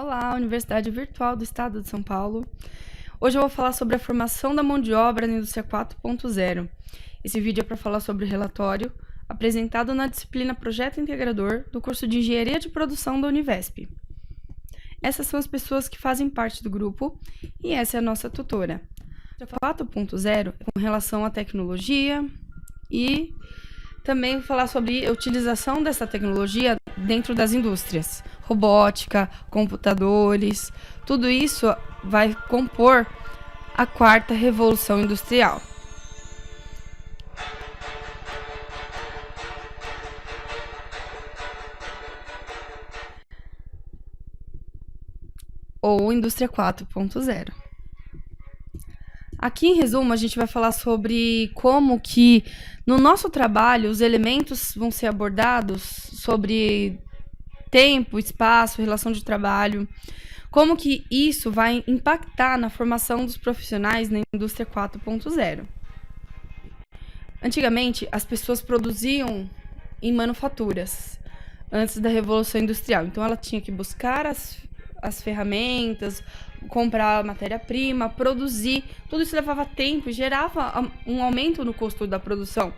Olá, Universidade Virtual do Estado de São Paulo. Hoje eu vou falar sobre a formação da mão de obra na indústria 4.0. Esse vídeo é para falar sobre o relatório apresentado na disciplina Projeto Integrador do curso de Engenharia de Produção da Univesp. Essas são as pessoas que fazem parte do grupo e essa é a nossa tutora. A 4.0 é com relação à tecnologia e também vou falar sobre a utilização dessa tecnologia dentro das indústrias. Robótica, computadores, tudo isso vai compor a quarta revolução industrial. Ou indústria 4.0. Aqui, em resumo, a gente vai falar sobre como que no nosso trabalho os elementos vão ser abordados sobre tempo, espaço, relação de trabalho, como que isso vai impactar na formação dos profissionais na indústria 4.0. Antigamente, as pessoas produziam em manufaturas antes da Revolução Industrial. Então, ela tinha que buscar as ferramentas, comprar matéria-prima, produzir. Tudo isso levava tempo e gerava um aumento no custo da produção,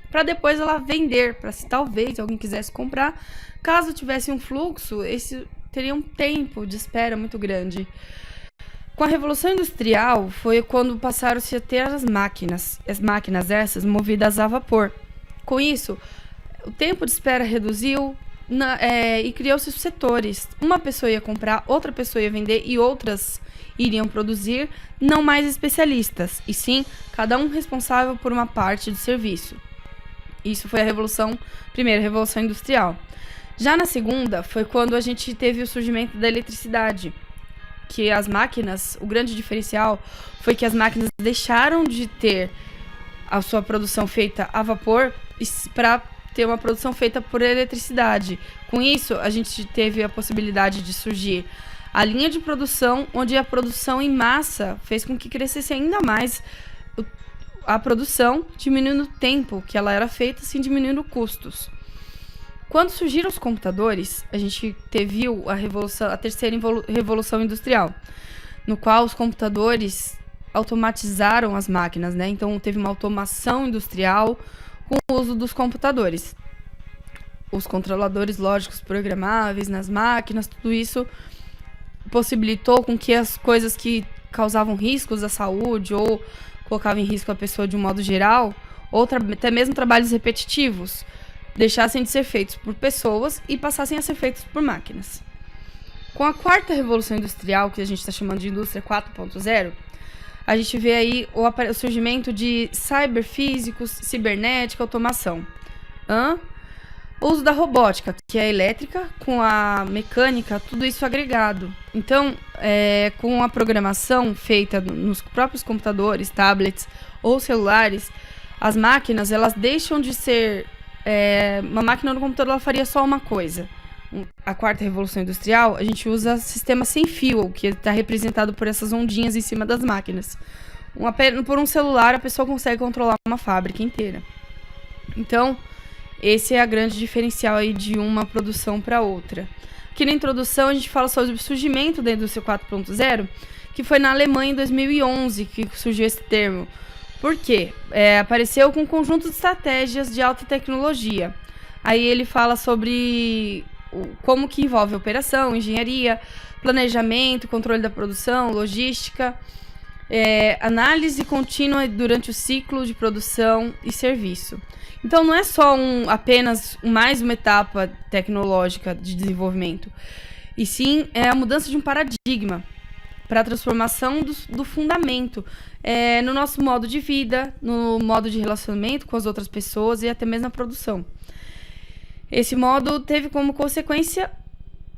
para depois ela vender, para se talvez alguém quisesse comprar. Caso tivesse um fluxo, esse teria um tempo de espera muito grande. Com a Revolução Industrial, foi quando passaram-se a ter as máquinas essas movidas a vapor. Com isso, o tempo de espera reduziu e criou-se setores. Uma pessoa ia comprar, outra pessoa ia vender e outras iriam produzir, não mais especialistas, e sim cada um responsável por uma parte do serviço. Isso foi a primeira Revolução Industrial. Já na segunda, foi quando a gente teve o surgimento da eletricidade, que as máquinas, o grande diferencial foi que as máquinas deixaram de ter a sua produção feita a vapor para ter uma produção feita por eletricidade. Com isso, a gente teve a possibilidade de surgir a linha de produção, onde a produção em massa fez com que crescesse ainda mais a produção, diminuindo o tempo que ela era feita, assim diminuindo custos. Quando surgiram os computadores, a gente viu a terceira revolução industrial, no qual os computadores automatizaram as máquinas, né? Então teve uma automação industrial com o uso dos computadores. Os controladores lógicos programáveis nas máquinas, tudo isso possibilitou com que as coisas que causavam riscos à saúde ou colocavam em risco a pessoa de um modo geral, ou até mesmo trabalhos repetitivos, deixassem de ser feitos por pessoas e passassem a ser feitos por máquinas. Com a quarta revolução industrial, que a gente está chamando de indústria 4.0, a gente vê aí o surgimento de cyberfísicos, cibernética, automação. O uso da robótica, que é a elétrica, com a mecânica, tudo isso agregado. Então, com a programação feita nos próprios computadores, tablets ou celulares, as máquinas elas deixam de ser... uma máquina no computador ela faria só uma coisa. A quarta revolução industrial, a gente usa sistema sem fio, que está representado por essas ondinhas em cima das máquinas. Por um celular, a pessoa consegue controlar uma fábrica inteira. Então, esse é a grande diferencial aí de uma produção para outra. Aqui na introdução, a gente fala sobre o surgimento da indústria 4.0, que foi na Alemanha em 2011 que surgiu esse termo. Por quê? Apareceu com um conjunto de estratégias de alta tecnologia. Aí ele fala sobre como que envolve operação, engenharia, planejamento, controle da produção, logística, análise contínua durante o ciclo de produção e serviço. Então não é só apenas mais uma etapa tecnológica de desenvolvimento, e sim a mudança de um paradigma para a transformação do fundamento no nosso modo de vida, no modo de relacionamento com as outras pessoas e até mesmo na produção. Esse modo teve como consequência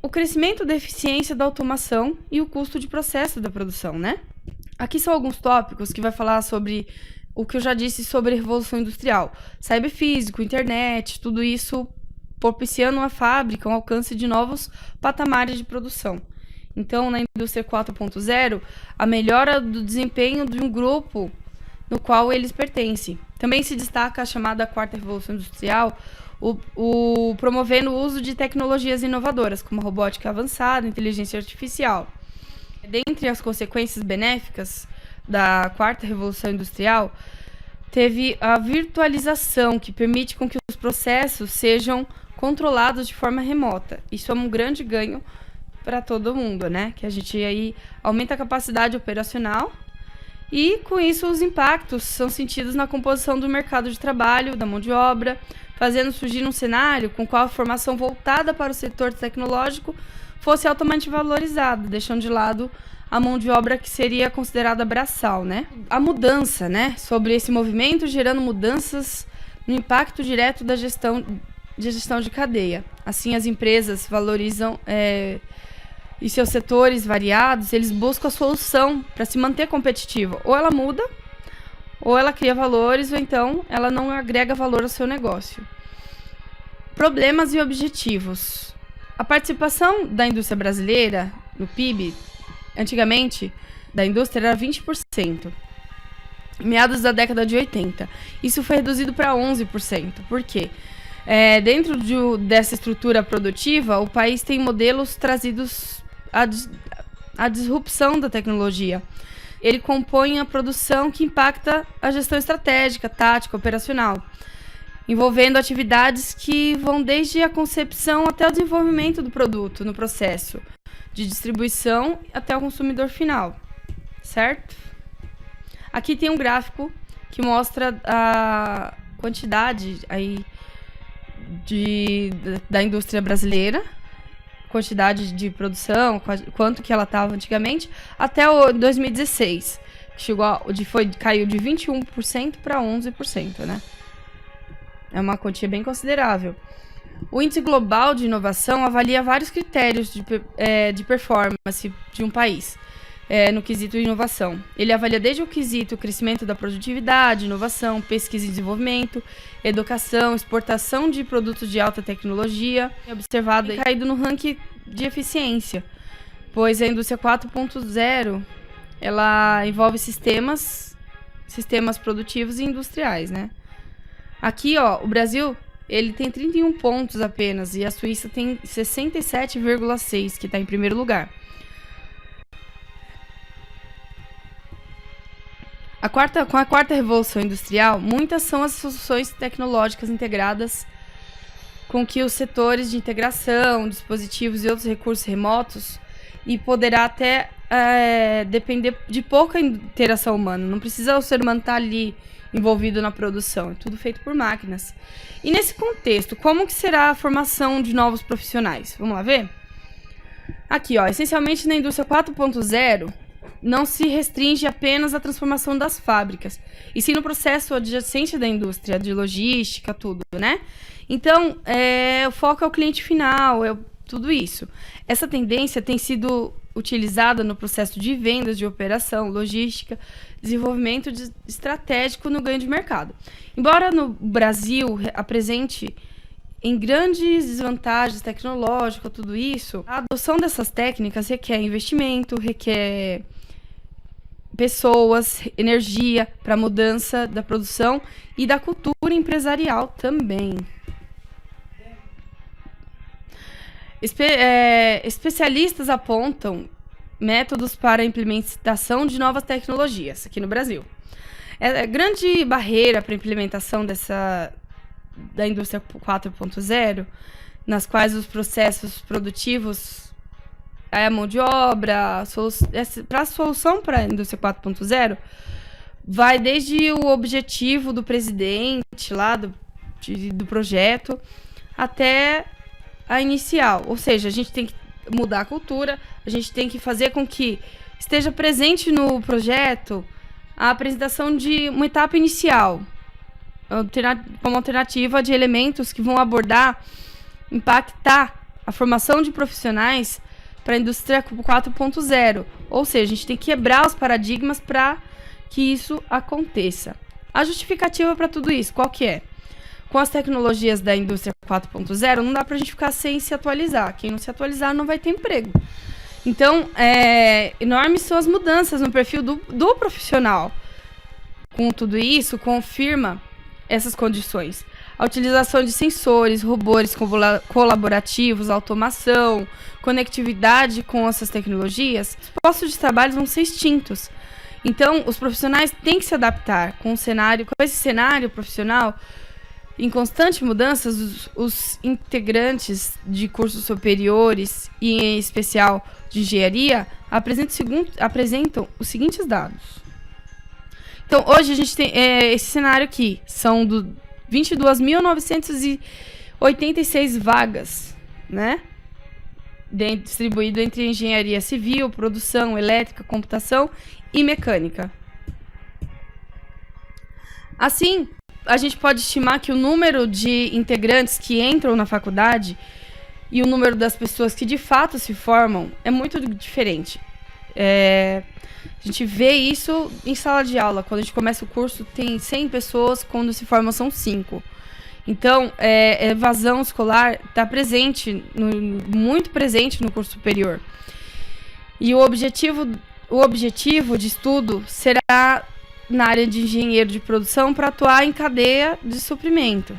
o crescimento da eficiência da automação e o custo de processo da produção, né? Aqui são alguns tópicos que vai falar sobre o que eu já disse sobre a Revolução Industrial. Cyberfísico, internet, tudo isso propiciando a fábrica, um alcance de novos patamares de produção. Então, na indústria 4.0, a melhora do desempenho de um grupo no qual eles pertencem. Também se destaca a chamada quarta revolução industrial, promovendo o uso de tecnologias inovadoras, como a robótica avançada, inteligência artificial. Dentre as consequências benéficas da quarta revolução industrial, teve a virtualização, que permite com que os processos sejam controlados de forma remota. Isso é um grande ganho para todo mundo, né? Que a gente aí aumenta a capacidade operacional e, com isso, os impactos são sentidos na composição do mercado de trabalho, da mão de obra, fazendo surgir um cenário com qual a formação voltada para o setor tecnológico fosse altamente valorizada, deixando de lado a mão de obra que seria considerada braçal, né? A mudança, né, sobre esse movimento, gerando mudanças no impacto direto da gestão de cadeia. Assim, as empresas valorizam e seus setores variados, eles buscam a solução para se manter competitiva. Ou ela muda, ou ela cria valores, ou então ela não agrega valor ao seu negócio. Problemas e objetivos. A participação da indústria brasileira no PIB, antigamente, da indústria era 20%, meados da década de 80. Isso foi reduzido para 11%. Por quê? Dentro dessa estrutura produtiva, o país tem modelos trazidos à disrupção da tecnologia. Ele compõe a produção que impacta a gestão estratégica, tática, operacional, envolvendo atividades que vão desde a concepção até o desenvolvimento do produto no processo de distribuição até o consumidor final, certo? Aqui tem um gráfico que mostra a quantidade aí da indústria brasileira, quantidade de produção, quanto que ela estava antigamente, até o 2016, que caiu de 21% para 11%, né? É uma quantia bem considerável. O Índice Global de Inovação avalia vários critérios de performance de um país no quesito de inovação. Ele avalia desde o quesito crescimento da produtividade, inovação, pesquisa e desenvolvimento, educação, exportação de produtos de alta tecnologia, observado e caído no ranking de eficiência, pois a indústria 4.0 ela envolve sistemas produtivos e industriais, né? Aqui, ó, o Brasil ele tem 31 pontos apenas e a Suíça tem 67,6, que está em primeiro lugar. Com a quarta revolução industrial, muitas são as soluções tecnológicas integradas com que os setores de integração, dispositivos e outros recursos remotos, e poderá até depender de pouca interação humana. Não precisa o ser humano estar ali envolvido na produção, é tudo feito por máquinas. E nesse contexto, como que será a formação de novos profissionais? Vamos lá ver? Aqui, ó, essencialmente na indústria 4.0, não se restringe apenas à transformação das fábricas, e sim no processo adjacente da indústria, de logística, tudo, né? Então, o foco é o cliente final, tudo isso. Essa tendência tem sido utilizada no processo de vendas, de operação, logística, desenvolvimento estratégico no ganho de mercado. Embora no Brasil apresente em grandes desvantagens tecnológicas, tudo isso, a adoção dessas técnicas requer investimento, requer pessoas, energia para a mudança da produção e da cultura empresarial também. Especialistas apontam métodos para a implementação de novas tecnologias aqui no Brasil. A grande barreira para a implementação da indústria 4.0, nas quais os processos produtivos, a mão de obra, para a solução para a indústria 4.0, vai desde o objetivo do presidente lá do projeto até a inicial. Ou seja, a gente tem que mudar a cultura, a gente tem que fazer com que esteja presente no projeto a apresentação de uma etapa inicial, como alternativa de elementos que vão abordar, impactar a formação de profissionais para a indústria 4.0. Ou seja, a gente tem que quebrar os paradigmas para que isso aconteça. A justificativa para tudo isso, qual que é? Com as tecnologias da indústria 4.0, não dá para a gente ficar sem se atualizar. Quem não se atualizar não vai ter emprego. Então, enormes são as mudanças no perfil do profissional. Com tudo isso, confirma essas condições. A utilização de sensores, robôs colaborativos, automação, conectividade com essas tecnologias, os postos de trabalho vão ser extintos. Então, os profissionais têm que se adaptar com esse cenário profissional em constante mudança. Os integrantes de cursos superiores, e em especial de engenharia, apresentam os seguintes dados. Então, hoje a gente tem esse cenário aqui, são 22.986 vagas, né? Distribuído entre engenharia civil, produção, elétrica, computação e mecânica. Assim, a gente pode estimar que o número de integrantes que entram na faculdade e o número das pessoas que de fato se formam é muito diferente. A gente vê isso em sala de aula. Quando a gente começa o curso, tem 100 pessoas, quando se formam são 5. Então, a evasão escolar está muito presente no curso superior. E o objetivo de estudo será na área de engenheiro de produção para atuar em cadeia de suprimento.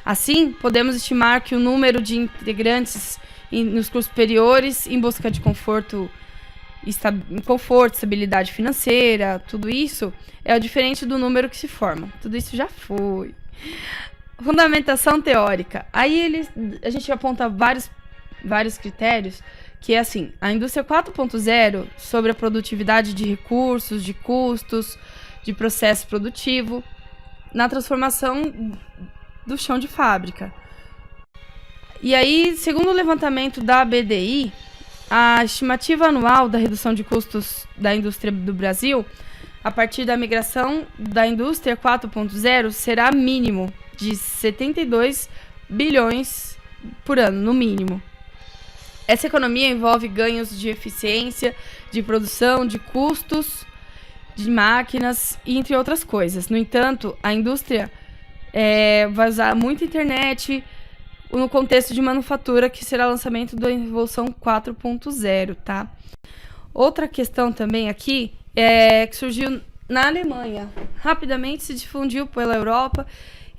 Assim, podemos estimar que o número de integrantes nos cursos superiores, em busca de conforto, estabilidade financeira, tudo isso é diferente do número que se forma. Tudo isso já foi. Fundamentação teórica. Aí a gente aponta vários critérios, que é assim, a indústria 4.0 sobre a produtividade de recursos, de custos, de processo produtivo, na transformação do chão de fábrica. E aí, segundo o levantamento da BDI, a estimativa anual da redução de custos da indústria do Brasil, a partir da migração da indústria 4.0, será mínimo de 72 bilhões por ano, no mínimo. Essa economia envolve ganhos de eficiência, de produção, de custos, de máquinas, entre outras coisas. No entanto, a indústria vai usar muito internet no contexto de manufatura, que será o lançamento da Revolução 4.0, tá? Outra questão também aqui é que surgiu na Alemanha. Rapidamente se difundiu pela Europa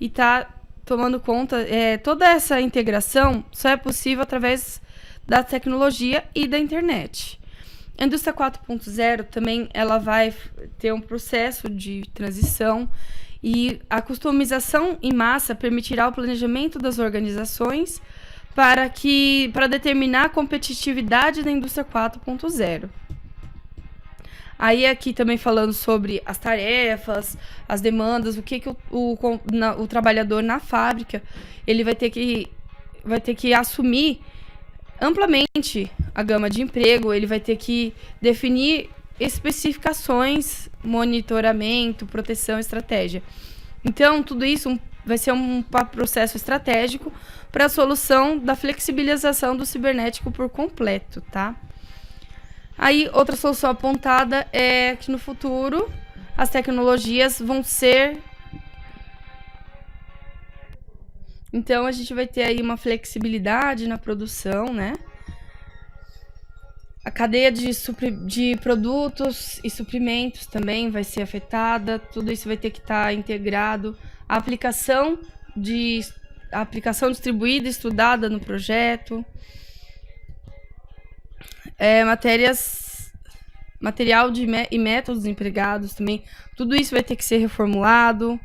e está tomando conta. Toda essa integração só é possível através da tecnologia e da internet. A indústria 4.0 também ela vai ter um processo de transição, e a customização em massa permitirá o planejamento das organizações para determinar a competitividade da indústria 4.0. Aí aqui também falando sobre as tarefas, as demandas, o que o trabalhador na fábrica ele vai ter que assumir amplamente a gama de emprego, ele vai ter que definir especificações, monitoramento, proteção, estratégia. Então, tudo isso vai ser um processo estratégico para a solução da flexibilização do cibernético por completo, tá? Aí, outra solução apontada é que no futuro as tecnologias vão ser... Então, a gente vai ter aí uma flexibilidade na produção, né? A cadeia de produtos e suprimentos também vai ser afetada. Tudo isso vai ter que estar integrado. A aplicação distribuída e estudada no projeto. Material e métodos empregados também. Tudo isso vai ter que ser reformulado,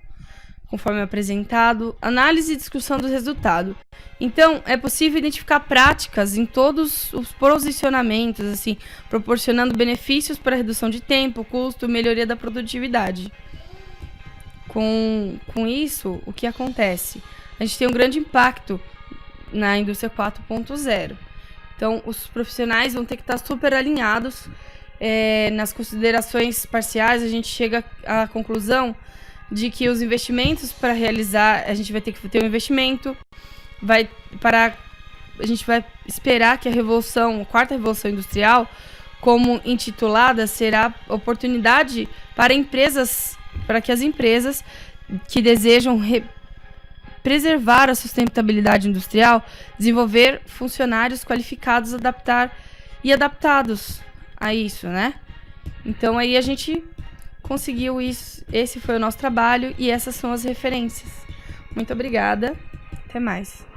conforme apresentado. Análise e discussão dos resultados. Então, é possível identificar práticas em todos os posicionamentos, assim, proporcionando benefícios para redução de tempo, custo, melhoria da produtividade. Com isso, o que acontece? A gente tem um grande impacto na indústria 4.0. Então, os profissionais vão ter que estar super alinhados. Nas considerações parciais, a gente chega à conclusão de que os investimentos para realizar, a gente vai ter que ter um investimento, a gente vai esperar que a quarta revolução industrial, como intitulada, será oportunidade para que as empresas que desejam preservar a sustentabilidade industrial, desenvolver funcionários qualificados, adaptados a isso, né? Então aí a gente conseguiu isso. Esse foi o nosso trabalho e essas são as referências. Muito obrigada. Até mais.